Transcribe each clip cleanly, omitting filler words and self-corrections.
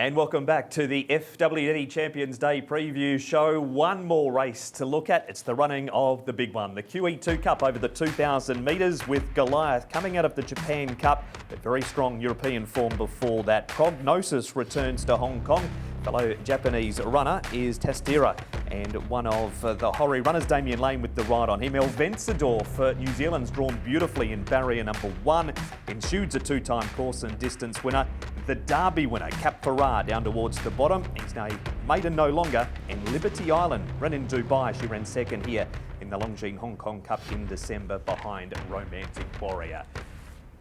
And welcome back to the FWD Champions Day preview show. One more race to look at. It's the running of the big one, the QE2 Cup over the 2,000 metres with Goliath coming out of the Japan Cup, but very strong European form before that. Prognosis returns to Hong Kong. Fellow Japanese runner is Testira, and one of the Hori runners, Damien Lane, with the ride on him. El Vencedor for New Zealand's drawn beautifully in barrier number 1. Ensued's a two-time course and distance winner. The Derby winner, Cap Ferrar, down towards the bottom. He's now maiden no longer. And Liberty Island, run in Dubai. She ran second here in the Longjing Hong Kong Cup in December behind Romantic Warrior.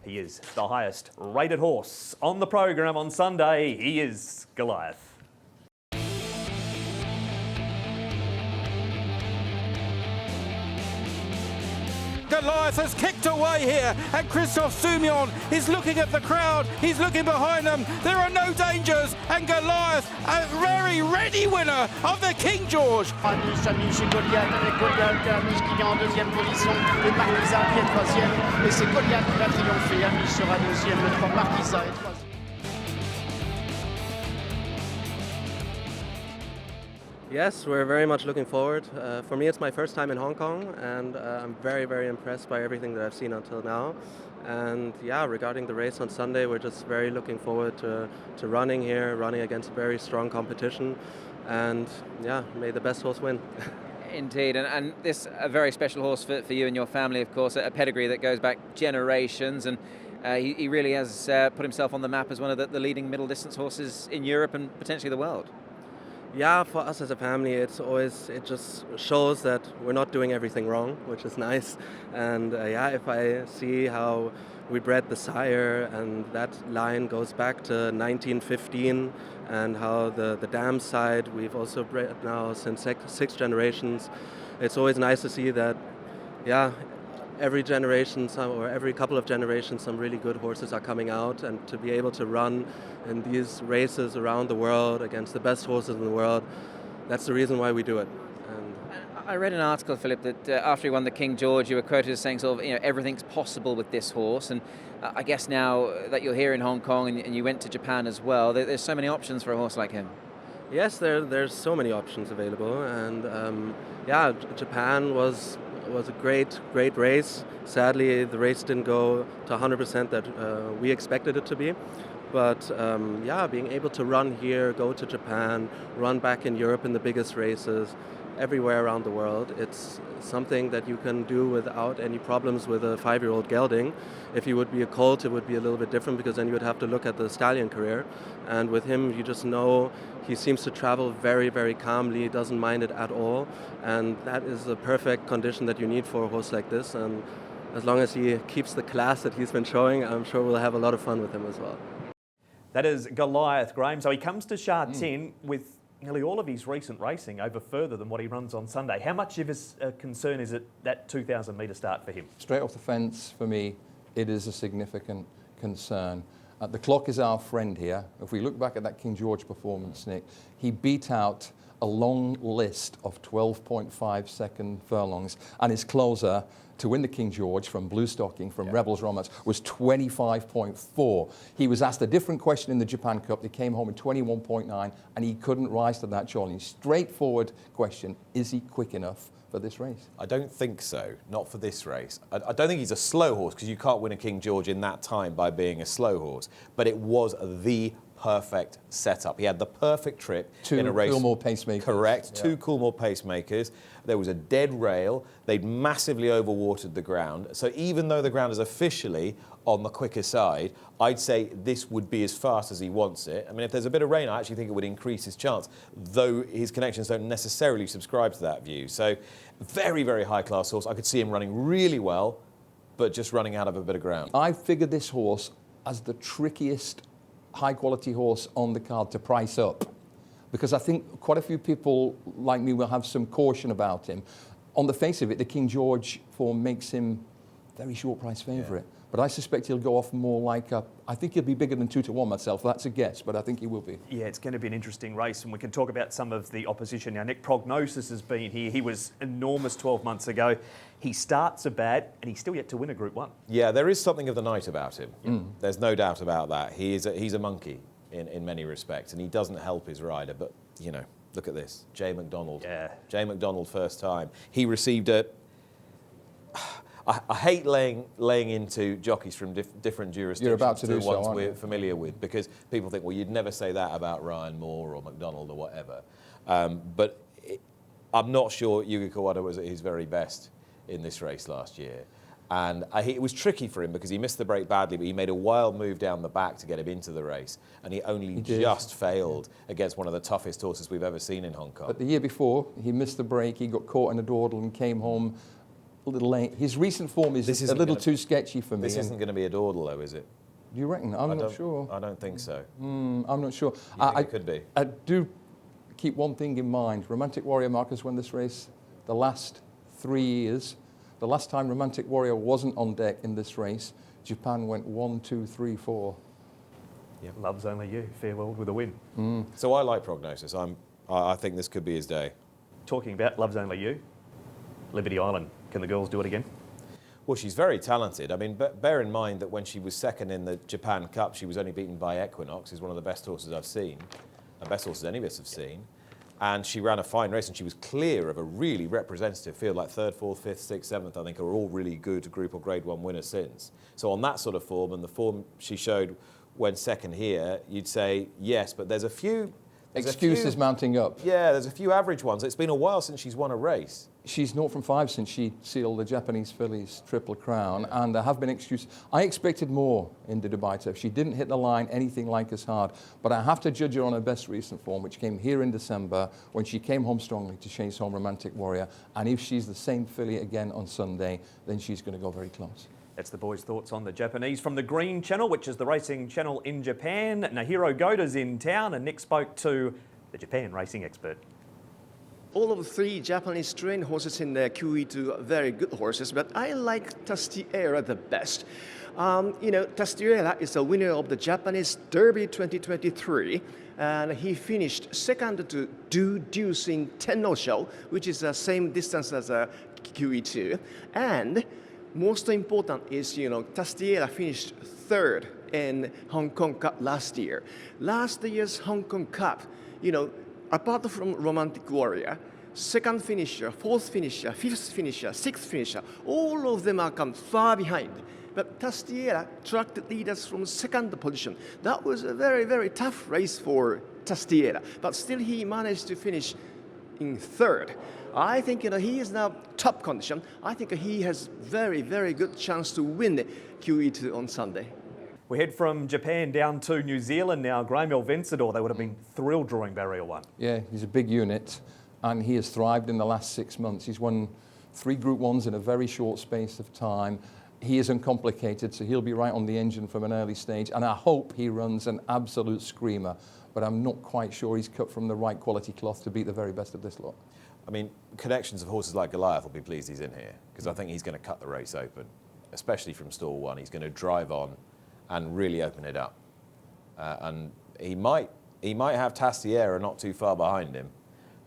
He is the highest rated horse on the program on Sunday. He is Goliath. Goliath has kicked away here, and Christophe Soumillon is looking at the crowd. He's looking behind them. There are no dangers, and Goliath, a very ready winner of the King George. S'amuse chez Goliath avec Goliath qui est en deuxième position, et Marquisa qui est troisième. Et c'est Goliath qui va triompher. Amiche sera deuxième, le 3 Marquisa est troisième. Yes, we're very much looking forward. For me, it's my first time in Hong Kong, and I'm very, very impressed by everything that I've seen until now. And yeah, regarding the race on Sunday, we're just very looking forward to running here, running against very strong competition. And yeah, may the best horse win. Indeed, and this a very special horse for you and your family, of course, a pedigree that goes back generations, and he really has put himself on the map as one of the leading middle distance horses in Europe and potentially the world. Yeah, for us as a family, it just shows that we're not doing everything wrong, which is nice. And yeah, if I see how we bred the sire, and that line goes back to 1915, and how the dam side we've also bred now since six generations, it's always nice to see that, yeah, every generation, or every couple of generations, some really good horses are coming out, and to be able to run in these races around the world against the best horses in the world, that's the reason why we do it. And I read an article, Philip, that after he won the King George, you were quoted as saying sort of, everything's possible with this horse, and I guess now that you're here in Hong Kong and you went to Japan as well, there's so many options for a horse like him. Yes, there's so many options available, and yeah, Japan was a great race. Sadly, the race didn't go to 100% that we expected it to be. But yeah, being able to run here, go to Japan, run back in Europe in the biggest races, everywhere around the world, it's something that you can do without any problems with a 5-year-old gelding. If he would be a colt, it would be a little bit different, because then you would have to look at the stallion career. And with him, you just know he seems to travel very, very calmly, doesn't mind it at all. And that is the perfect condition that you need for a horse like this. And as long as he keeps the class that he's been showing, I'm sure we'll have a lot of fun with him as well. That is Goliath, Graham. So he comes to Sha Tin with nearly all of his recent racing over further than what he runs on Sunday. How much of a concern is it that 2,000 metre start for him? Straight off the fence, for me, it is a significant concern. The clock is our friend here. If we look back at that King George performance, Nick, he beat out a long list of 12.5 second furlongs, and his closer to win the King George from Blue Stocking, from Rebels Romance, was 25.4. He was asked a different question in the Japan Cup. He came home in 21.9, and he couldn't rise to that challenge. Straightforward question, is he quick enough for this race? I don't think so, not for this race. I don't think he's a slow horse, because you can't win a King George in that time by being a slow horse, but it was the perfect setup. He had the perfect trip in a race. Two Coolmore pacemakers. Correct, yeah. 2 Coolmore pacemakers. There was a dead rail. They'd massively overwatered the ground. So even though the ground is officially on the quicker side, I'd say this would be as fast as he wants it. I mean, if there's a bit of rain, I actually think it would increase his chance, though his connections don't necessarily subscribe to that view. So very, very high-class horse. I could see him running really well, but just running out of a bit of ground. I figured this horse as the trickiest high-quality horse on the card to price up, because I think quite a few people like me will have some caution about him. On the face of it, the King George form makes him very short price favourite. Yeah. But I suspect he'll go off more like I think he'll be bigger than 2-1 myself. That's a guess, but I think he will be. Yeah, it's going to be an interesting race, and we can talk about some of the opposition now. Nick, Prognosis has been here. He was enormous 12 months ago. He starts a bad, and he's still yet to win a Group 1. Yeah, there is something of the night about him. There's no doubt about that. He's a monkey. in many respects, and he doesn't help his rider. But, you know, look at this. Jay McDonald. Yeah. Jay McDonald, first time. He received a... I hate laying into jockeys from different jurisdictions. You're about to do so, ones aren't we're you? familiar with, because people think, well, you'd never say that about Ryan Moore or McDonald or whatever. But I'm not sure Yuki Kawada was at his very best in this race last year. And it was tricky for him because he missed the break badly, but he made a wild move down the back to get him into the race. And he only just failed against one of the toughest horses we've ever seen in Hong Kong. But the year before, he missed the break, he got caught in a dawdle and came home a little late. His recent form is a little too sketchy for me. This isn't going to be a dawdle, though, is it? Do you reckon? I'm not sure. I don't think so. I'm not sure. You think it could be? I do keep one thing in mind. Romantic Warrior Marcus won this race the last 3 years. The last time Romantic Warrior wasn't on deck in this race, Japan went 1, 2, 3, 4. Yep. Love's Only You, farewell with a win. So I like prognosis. I think this could be his day. Talking about Love's Only You, Liberty Island, can the girls do it again? Well, she's very talented. I mean, bear in mind that when she was second in the Japan Cup, she was only beaten by Equinox, who's one of the best horses I've seen, the best horses any of us have seen. And she ran a fine race, and she was clear of a really representative field, like 3rd, 4th, 5th, 6th, 7th, I think, are all really good Group or Grade 1 winners since. So on that sort of form, and the form she showed when second here, you'd say yes, but there's a few... Excuses mounting up. Yeah, there's a few average ones. It's been a while since she's won a race. She's 0 from 5 since she sealed the Japanese fillies Triple Crown, and there have been excuses. I expected more in the Dubai Turf. She didn't hit the line anything like as hard, but I have to judge her on her best recent form, which came here in December when she came home strongly to chase home Romantic Warrior. And if she's the same filly again on Sunday, then she's going to go very close. That's the boys' thoughts on the Japanese from the Green Channel, which is the racing channel in Japan. Nahiro Goda's in town, and Nick spoke to the Japan racing expert. All of the 3 Japanese trained horses in the QE2 are very good horses, but I like Tastiera the best. You know, Tastiera is a winner of the Japanese Derby 2023, and he finished second to Do Deuce in Tenno-Show, which is the same distance as a QE2. And most important is, you know, Tastiera finished 3rd in Hong Kong Cup last year. Last year's Hong Kong Cup, you know, apart from Romantic Warrior, 2nd finisher, 4th finisher, 5th finisher, 6th finisher, all of them are come far behind. But Tastiera tracked leaders from 2nd position. That was a very, very tough race for Tastiera, but still he managed to finish in 3rd. I think, you know, he is now top condition. I think he has very, very good chance to win the QE2 on Sunday. We head from Japan down to New Zealand now. Graham Vencedor, they would have been thrilled drawing Barrier 1. Yeah, he's a big unit, and he has thrived in the last 6 months. He's won 3 Group 1s in a very short space of time. He is uncomplicated, so he'll be right on the engine from an early stage, and I hope he runs an absolute screamer, but I'm not quite sure he's cut from the right quality cloth to beat the very best of this lot. I mean, connections of horses like Goliath will be pleased he's in here, because I think he's going to cut the race open, especially from stall 1. He's going to drive on and really open it up. And he might have Tastiera not too far behind him,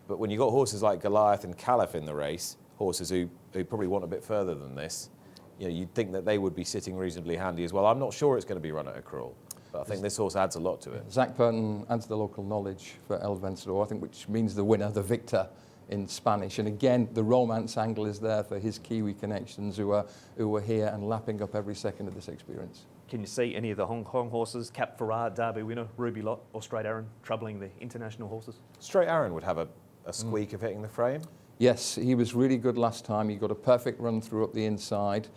but when you've got horses like Goliath and Caliph in the race, horses who probably want a bit further than this, you know, you'd think that they would be sitting reasonably handy as well. I'm not sure it's going to be run at a crawl, but I think this horse adds a lot to it. Zach Purton adds the local knowledge for El Vencedor, I think, which means the winner, the victor in Spanish. And again, the romance angle is there for his Kiwi connections who are here and lapping up every second of this experience. Can you see any of the Hong Kong horses, Cap Ferrat, Derby winner, Ruby Lot or Straight Aaron, troubling the international horses? Straight Aaron would have a squeak of hitting the frame. Yes, he was really good last time. He got a perfect run through up the inside.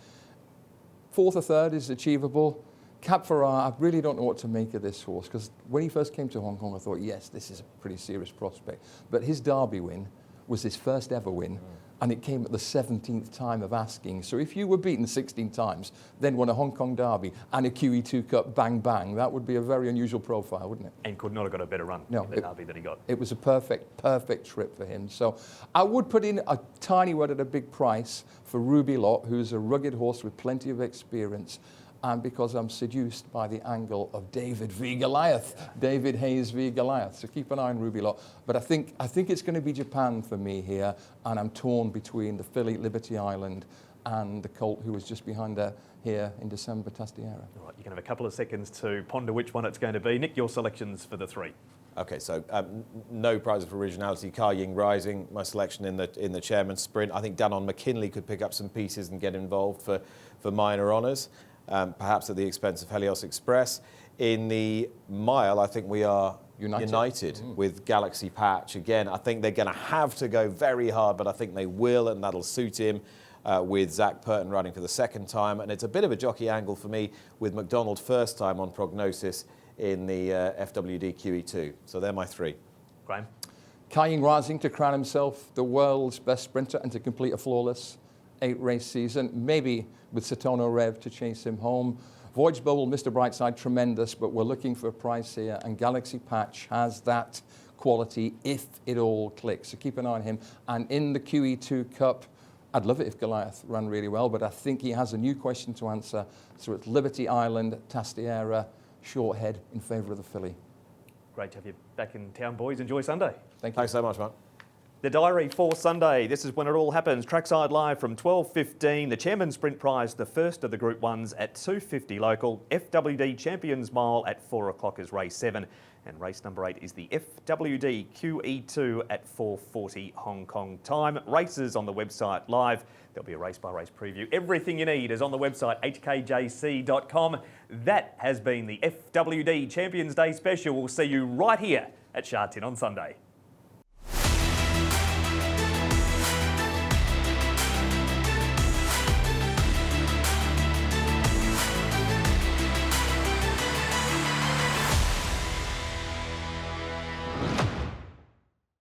4th or 3rd is achievable. Cap Ferrat, I really don't know what to make of this horse, because when he first came to Hong Kong, I thought, yes, this is a pretty serious prospect. But his Derby win was his first ever win, and it came at the 17th time of asking. So if you were beaten 16 times, then won a Hong Kong Derby and a QE2 Cup bang bang, that would be a very unusual profile, wouldn't it? And could not have got a better run in the Derby that he got. It was a perfect trip for him. So I would put in a tiny word at a big price for Ruby Lot, who's a rugged horse with plenty of experience. And because I'm seduced by the angle of David v Goliath, David Hayes v Goliath. So keep an eye on Ruby Lot. But I think it's going to be Japan for me here, and I'm torn between the filly Liberty Island and the colt who was just behind her here in December, Tastiera. All right, you can have a couple of seconds to ponder which one it's going to be. Nick, your selections for the 3. Okay, so no prizes for originality. Car Ying Rising, my selection in the Chairman's Sprint. I think Danon McKinley could pick up some pieces and get involved for minor honours, perhaps at the expense of Helios Express. In the mile, I think we are united with Galaxy Patch. Again, I think they're going to have to go very hard, but I think they will, and that'll suit him. With Zach Purton running for the second time. And it's a bit of a jockey angle for me with McDonald first time on prognosis in the FWD QE2. So they're my 3. Graham? Kai Ying Rising to crown himself the world's best sprinter and to complete a flawless 8-race season, maybe with Satono Rev to chase him home. Voyage Bubble, Mr. Brightside, tremendous, but we're looking for a price here, and Galaxy Patch has that quality if it all clicks. So keep an eye on him. And in the QE2 Cup, I'd love it if Goliath ran really well, but I think he has a new question to answer. So it's Liberty Island, Tastiera, short head in favour of the filly. Great to have you back in town, boys. Enjoy Sunday. Thank you. Thanks so much, Mark. The diary for Sunday. This is when it all happens. Trackside live from 12:15. The Chairman's Sprint Prize, the first of the Group 1s at 2:50 local. FWD Champions Mile at 4 o'clock is race 7. And race number 8 is the FWD QE2 at 4:40 Hong Kong time. Races on the website live. There'll be a race-by-race preview. Everything you need is on the website, hkjc.com. That has been the FWD Champions Day special. We'll see you right here at Sha Tin on Sunday.